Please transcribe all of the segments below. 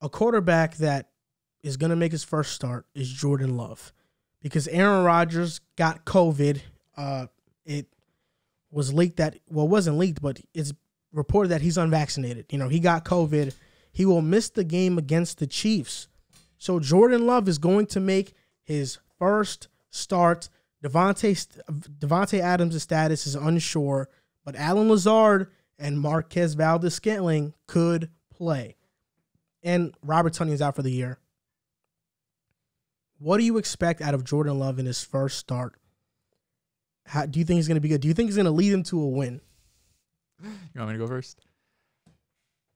a quarterback that is going to make his first start is Jordan Love, because Aaron Rodgers got COVID. It was leaked that, well, it wasn't leaked, but it's reported that he's unvaccinated. He got COVID. He will miss the game against the Chiefs. So Jordan Love is going to make his first start. Devontae Adams' status is unsure, but Allen Lazard and Marquez Valdes-Scantling could play. And Robert Tonyan is out for the year. What do you expect out of Jordan Love in his first start? How do you think he's going to be good? Do you think he's going to lead him to a win? You want me to go first?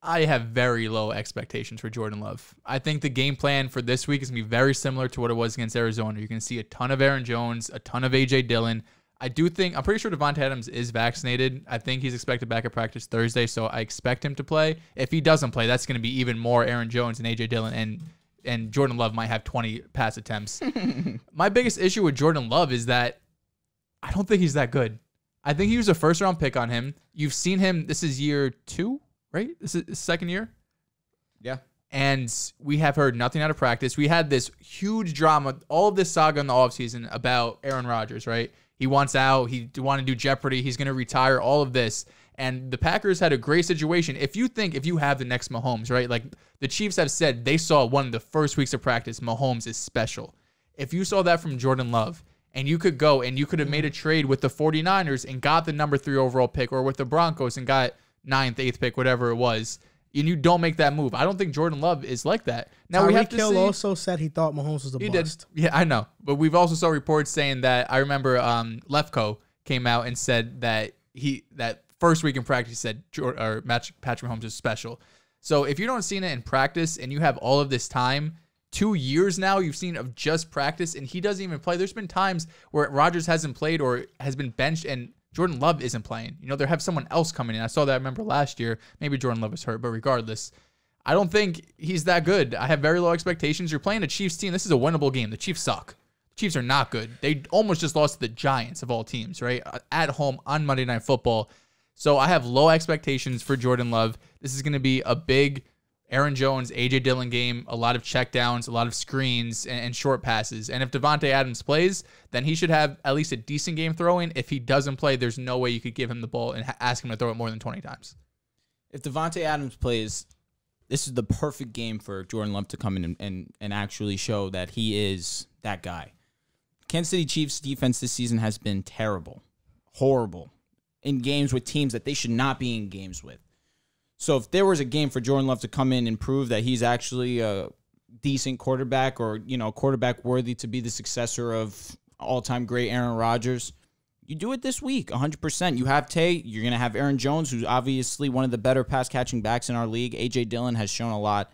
I have very low expectations for Jordan Love. I think the game plan for this week is going to be very similar to what it was against Arizona. You're going to see a ton of Aaron Jones, a ton of A.J. Dillon. I'm pretty sure Devontae Adams is vaccinated. I think he's expected back at practice Thursday, so I expect him to play. If he doesn't play, that's going to be even more Aaron Jones and A.J. Dillon, and Jordan Love might have 20 pass attempts. My biggest issue with Jordan Love is that I don't think he's that good. I think he was a first-round pick on him. You've seen him. This is year 2, right? This is his second year? Yeah. And we have heard nothing out of practice. We had this huge drama, all of this saga in the offseason about Aaron Rodgers, right? He wants out. He wanted to do Jeopardy. He's going to retire, all of this. And the Packers had a great situation. If you have the next Mahomes, right? Like the Chiefs have said they saw one of the first weeks of practice, Mahomes is special. If you saw that from Jordan Love, and you could go and you could have made a trade with the 49ers and got the number 3 overall pick, or with the Broncos and got 9th, 8th pick, whatever it was, and you don't make that move. I don't think Jordan Love is like that. Now we have to see. Also said he thought Mahomes was a bust. Did. Yeah, I know. But we've also saw reports saying that, I remember Lefko came out and said that that first week in practice said Patrick Mahomes is special. So if you don't see it in practice and you have all of this time, 2 years now you've seen of just practice, and he doesn't even play. There's been times where Rodgers hasn't played or has been benched and Jordan Love isn't playing. They have someone else coming in. I saw that, I remember last year. Maybe Jordan Love was hurt, but regardless, I don't think he's that good. I have very low expectations. You're playing a Chiefs team. This is a winnable game. The Chiefs suck. The Chiefs are not good. They almost just lost to the Giants of all teams, right? At home on Monday Night Football. So I have low expectations for Jordan Love. This is going to be a big Aaron Jones, A.J. Dillon game, a lot of checkdowns, a lot of screens, and short passes. And if Devontae Adams plays, then he should have at least a decent game throwing. If he doesn't play, there's no way you could give him the ball and ask him to throw it more than 20 times. If Devontae Adams plays, this is the perfect game for Jordan Love to come in and actually show that he is that guy. Kansas City Chiefs defense this season has been terrible, horrible, in games with teams that they should not be in games with. So if there was a game for Jordan Love to come in and prove that he's actually a decent quarterback, or, quarterback worthy to be the successor of all-time great Aaron Rodgers, you do it this week, 100%. You have Tay. You're going to have Aaron Jones, who's obviously one of the better pass-catching backs in our league. A.J. Dillon has shown a lot.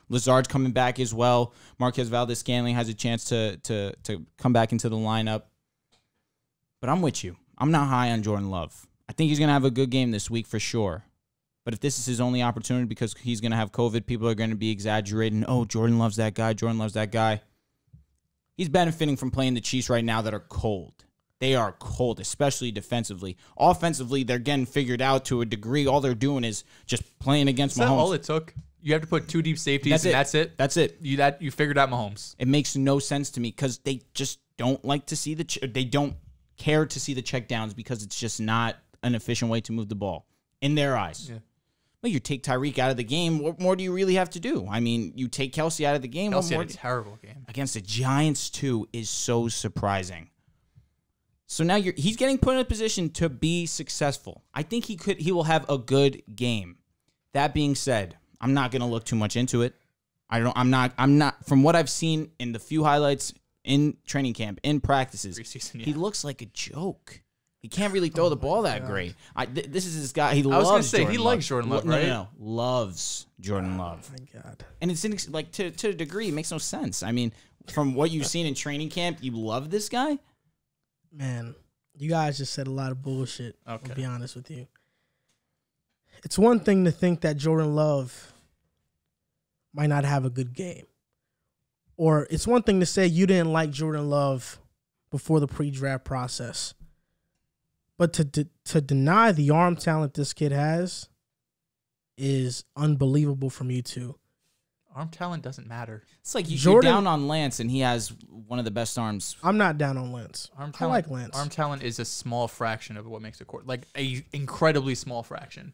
Lazard's coming back as well. Marquez Valdes-Scantling has a chance to come back into the lineup. But I'm with you. I'm not high on Jordan Love. I think he's going to have a good game this week for sure. But if this is his only opportunity because he's going to have COVID, people are going to be exaggerating. Oh, Jordan loves that guy. Jordan loves that guy. He's benefiting from playing the Chiefs right now that are cold. They are cold, especially defensively. Offensively, they're getting figured out to a degree. All they're doing is just playing against Mahomes. Is that all it took? You have to put 2 deep safeties, and that's it? That's it. You figured out Mahomes. It makes no sense to me because they just don't like to see they don't care to see the checkdowns because it's just not an efficient way to move the ball in their eyes. Yeah. Well, you take Tyreek out of the game. What more do you really have to do? I mean, you take Kelsey out of the game. Kelsey had a terrible game. Against the Giants, too, is so surprising. So now he's getting put in a position to be successful. I think he will have a good game. That being said, I'm not going to look too much into it. I'm not from what I've seen in the few highlights in training camp, in practices, preseason, yeah. He looks like a joke. He can't really throw the ball that great. This is his guy. He loves. I was going to say Jordan he Love. likes Jordan Love, right? No, loves Jordan Love. Oh my God! And it's to a degree, it makes no sense. I mean, from what you've seen in training camp, you love this guy. Man, you guys just said a lot of bullshit. Okay. I'll be honest with you. It's one thing to think that Jordan Love might not have a good game, or it's one thing to say you didn't like Jordan Love before the pre-draft process. But to deny the arm talent this kid has is unbelievable from you two. Arm talent doesn't matter. It's like you're down on Lance, and he has one of the best arms. I'm not down on Lance. I like Lance. Arm talent is a small fraction of what makes a quarterback. Like a incredibly small fraction.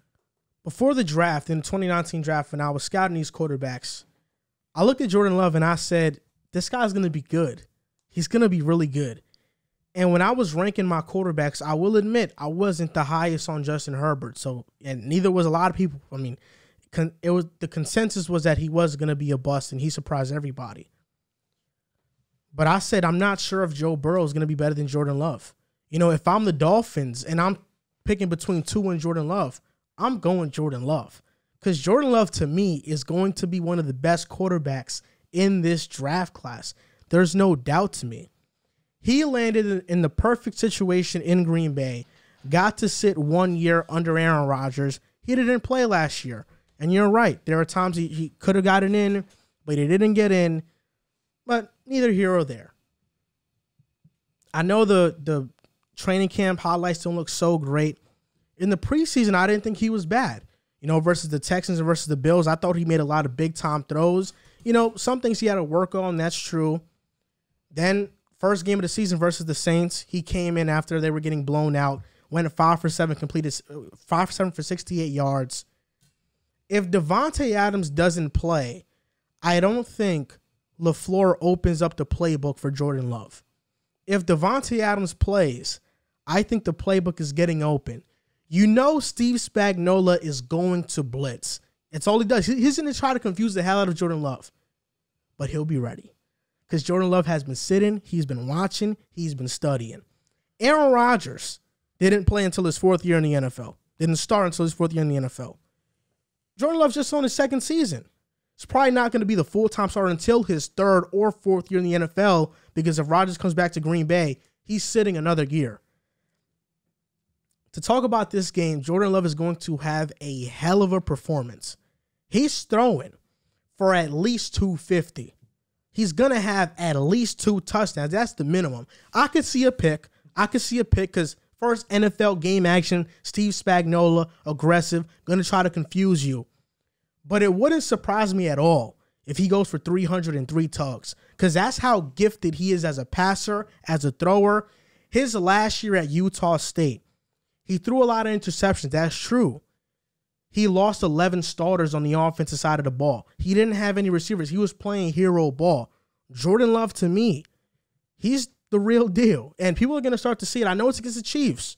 Before the draft, in the 2019 draft, when I was scouting these quarterbacks, I looked at Jordan Love and I said, this guy's going to be good. He's going to be really good. And when I was ranking my quarterbacks, I will admit I wasn't the highest on Justin Herbert. So, and neither was a lot of people. I mean, it was the consensus was that he was going to be a bust, and he surprised everybody. But I said I'm not sure if Joe Burrow is going to be better than Jordan Love. You know, if I'm the Dolphins and I'm picking between Tua and Jordan Love, I'm going Jordan Love. Because Jordan Love, to me, is going to be one of the best quarterbacks in this draft class. There's no doubt to me. He landed in the perfect situation in Green Bay, got to sit 1 year under Aaron Rodgers. He didn't play last year. And you're right. There are times he could have gotten in, but he didn't get in. But neither here or there. I know the training camp highlights don't look so great. In the preseason, I didn't think he was bad. You know, versus the Texans and versus the Bills, I thought he made a lot of big-time throws. You know, some things he had to work on, that's true. Then, first game of the season versus the Saints, he came in after they were getting blown out, went 5 for 7, completed 5 for 7 for 68 yards. If Davante Adams doesn't play, I don't think LaFleur opens up the playbook for Jordan Love. If Davante Adams plays, I think the playbook is getting open. You know Steve Spagnuolo is going to blitz. It's all he does. He's going to try to confuse the hell out of Jordan Love. But he'll be ready. Because Jordan Love has been sitting, he's been watching, he's been studying. Aaron Rodgers didn't play until his 4th year in the NFL. Didn't start until his 4th year in the NFL. Jordan Love's just on his 2nd season. It's probably not going to be the full-time starter until his 3rd or 4th year in the NFL, because if Rodgers comes back to Green Bay, he's sitting another year. To talk about this game, Jordan Love is going to have a hell of a performance. He's throwing for at least 250. He's going to have at least 2 touchdowns. That's the minimum. I could see a pick. Because first NFL game action, Steve Spagnuolo, aggressive, going to try to confuse you. But it wouldn't surprise me at all if he goes for 303 tugs, because that's how gifted he is as a passer, as a thrower. His last year at Utah State, he threw a lot of interceptions. That's true. He lost 11 starters on the offensive side of the ball. He didn't have any receivers. He was playing hero ball. Jordan Love, to me, he's the real deal. And people are going to start to see it. I know it's against the Chiefs,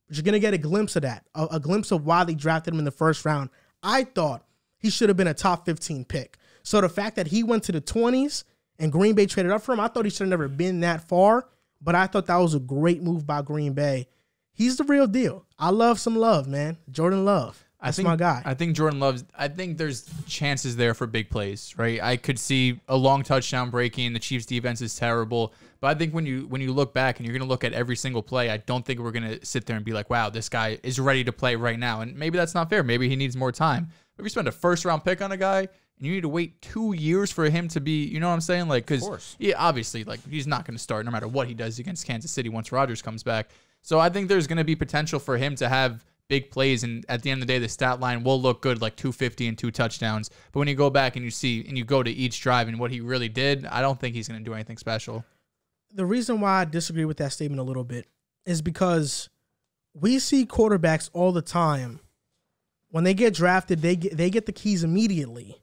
but you're going to get a glimpse of that, a glimpse of why they drafted him in the 1st round. I thought he should have been a top 15 pick. So the fact that he went to the 20s and Green Bay traded up for him, I thought he should have never been that far, but I thought that was a great move by Green Bay. He's the real deal. I love some Love, man. Jordan Love. That's my guy. I think Jordan Love's. I think there's chances there for big plays, right? I could see a long touchdown breaking. The Chiefs' defense is terrible, but I think when you look back and you're going to look at every single play, I don't think we're going to sit there and be like, "Wow, this guy is ready to play right now." And maybe that's not fair. Maybe he needs more time. But if you spend a 1st-round pick on a guy and you need to wait 2 years for him to be, you know what I'm saying? Like, because obviously, like, he's not going to start no matter what he does against Kansas City once Rodgers comes back. So I think there's going to be potential for him to have big plays, and at the end of the day, the stat line will look good, like 250 and 2 touchdowns. But when you go back and you see and you go to each drive and what he really did, I don't think he's going to do anything special. The reason why I disagree with that statement a little bit is because we see quarterbacks all the time. When they get drafted, they get the keys immediately.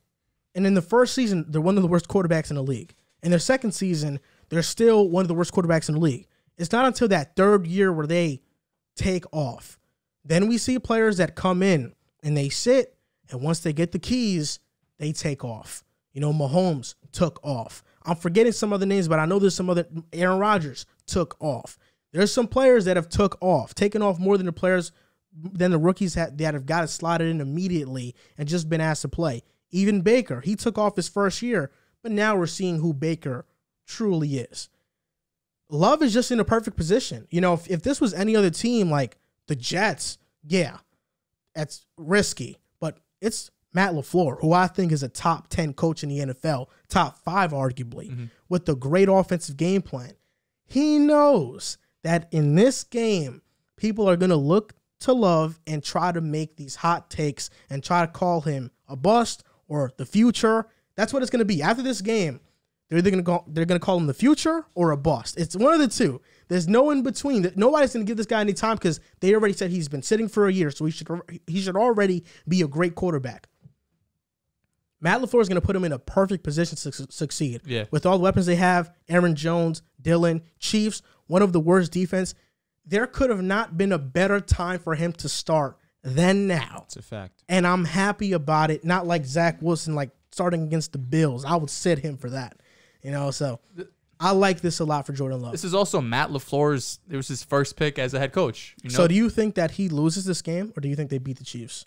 And in the 1st season, they're one of the worst quarterbacks in the league. In their 2nd season, they're still one of the worst quarterbacks in the league. It's not until that 3rd year where they take off. Then we see players that come in and they sit, and once they get the keys, they take off. You know, Mahomes took off. I'm forgetting some other names, but I know there's some other. Aaron Rodgers took off. There's some players that have taken off more than the rookies that have got it slotted in immediately and just been asked to play. Even Baker, he took off his 1st year, but now we're seeing who Baker truly is. Love is just in a perfect position. You know, if this was any other team, like the Jets, yeah, that's risky. But it's Matt LaFleur, who I think is a top 10 coach in the NFL, top 5 arguably, with a great offensive game plan. He knows that in this game, people are going to look to Love and try to make these hot takes and try to call him a bust or the future. That's what it's going to be. After this game, they're going to call him the future or a bust. It's one of the two. There's no in between. Nobody's going to give this guy any time because they already said he's been sitting for a year, so he should already be a great quarterback. Matt LaFleur is going to put him in a perfect position to succeed. Yeah. With all the weapons they have, Aaron Jones, Dillon, Chiefs, one of the worst defense. There could have not been a better time for him to start than now. It's a fact. And I'm happy about it. Not like Zach Wilson, like starting against the Bills. I would sit him for that. So I like this a lot for Jordan Love. This is also Matt LaFleur's. It was his first pick as a head coach. So do you think that he loses this game, or do you think they beat the Chiefs?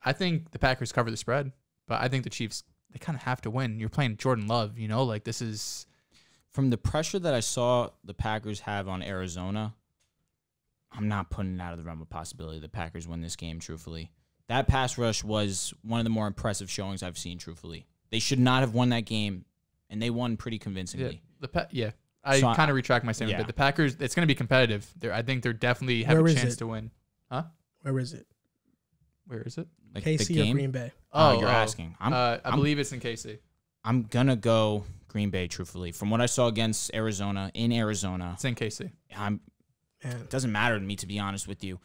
I think the Packers cover the spread, but I think the Chiefs, they kind of have to win. You're playing Jordan Love, like this is... From the pressure that I saw the Packers have on Arizona, I'm not putting it out of the realm of possibility the Packers win this game, truthfully. That pass rush was one of the more impressive showings I've seen, truthfully. They should not have won that game, and they won pretty convincingly. I kind of retract my statement, but the Packers, it's going to be competitive. I think they're definitely have a chance to win. Huh? Where is it? Where is it? Like KC or Green Bay? You're asking. I believe it's in KC. I'm going to go Green Bay, truthfully. From what I saw against Arizona, it's in KC. It doesn't matter to me, to be honest with you.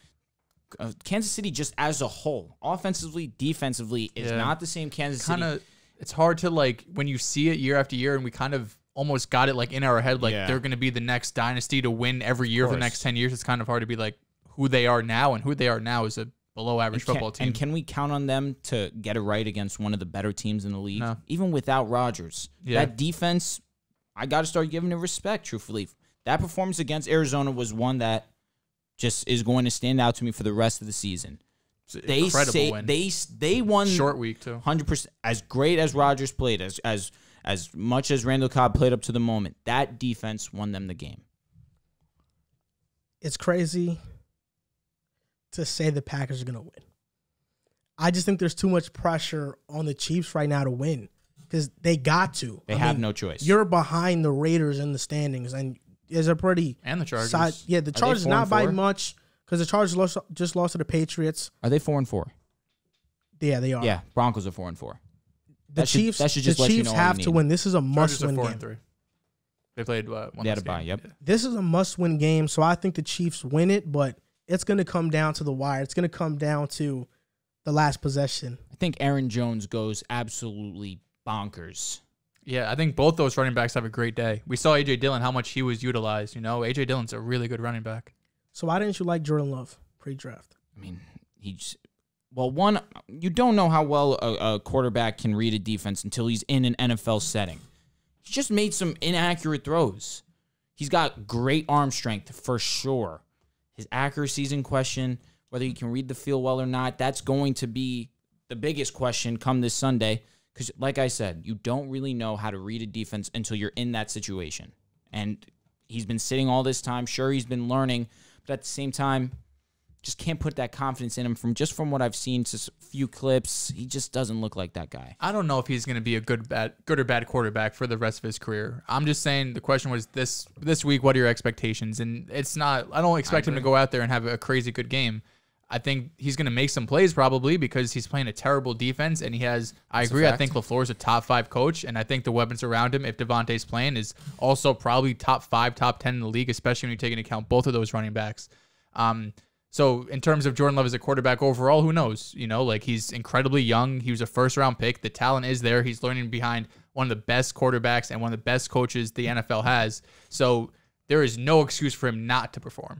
Kansas City, just as a whole, offensively, defensively, is not the same Kansas City. It's hard to, when you see it year after year, and we kind of almost got it, in our head, they're going to be the next dynasty to win every year for the next 10 years. It's kind of hard to be who they are now, and who they are now is a below-average football team. And can we count on them to get it right against one of the better teams in the league? No. Even without Rodgers. Yeah. That defense, I got to start giving it respect, truthfully. That performance against Arizona was one that just is going to stand out to me for the rest of the season. Incredible win. They won short week too. 100%. As great as Rodgers played, as much as Randall Cobb played up to the moment, that defense won them the game. It's crazy to say the Packers are going to win. I just think there's too much pressure on the Chiefs right now to win because they got to. They have no choice. You're behind the Raiders in the standings, and there's a pretty and the Chargers. The Chargers not by much because the Chargers just lost to the Patriots. Are they 4-4? Yeah, they are. Yeah, Broncos are 4-4. The Chiefs have to win. This is a must-win game. 4-3. They played one. They had a bye. Yep. This is a must-win game, so I think the Chiefs win it, but it's going to come down to the wire. It's going to come down to the last possession. I think Aaron Jones goes absolutely bonkers. Yeah, I think both those running backs have a great day. We saw A.J. Dillon, how much he was utilized. A.J. Dillon's a really good running back. So why didn't you like Jordan Love pre-draft? I mean, you don't know how well a quarterback can read a defense until he's in an NFL setting. He just made some inaccurate throws. He's got great arm strength for sure. His accuracy's in question. Whether he can read the field well or not, that's going to be the biggest question come this Sunday. Because, like I said, you don't really know how to read a defense until you're in that situation. And he's been sitting all this time. Sure, he's been learning. But at the same time, just can't put that confidence in him. From what I've seen, just a few clips, he just doesn't look like that guy. I don't know if he's going to be a good or bad quarterback for the rest of his career. I'm just saying the question was this week, what are your expectations? And it's not, I don't expect him to go out there and have a crazy good game. I think he's going to make some plays probably because he's playing a terrible defense and he has, I agree, I think LaFleur's a top 5 coach and I think the weapons around him, if Devontae's playing, is also probably top 5, top 10 in the league, especially when you take into account both of those running backs. So in terms of Jordan Love as a quarterback overall, who knows? He's incredibly young. He was a first-round pick. The talent is there. He's learning behind one of the best quarterbacks and one of the best coaches the NFL has. So there is no excuse for him not to perform.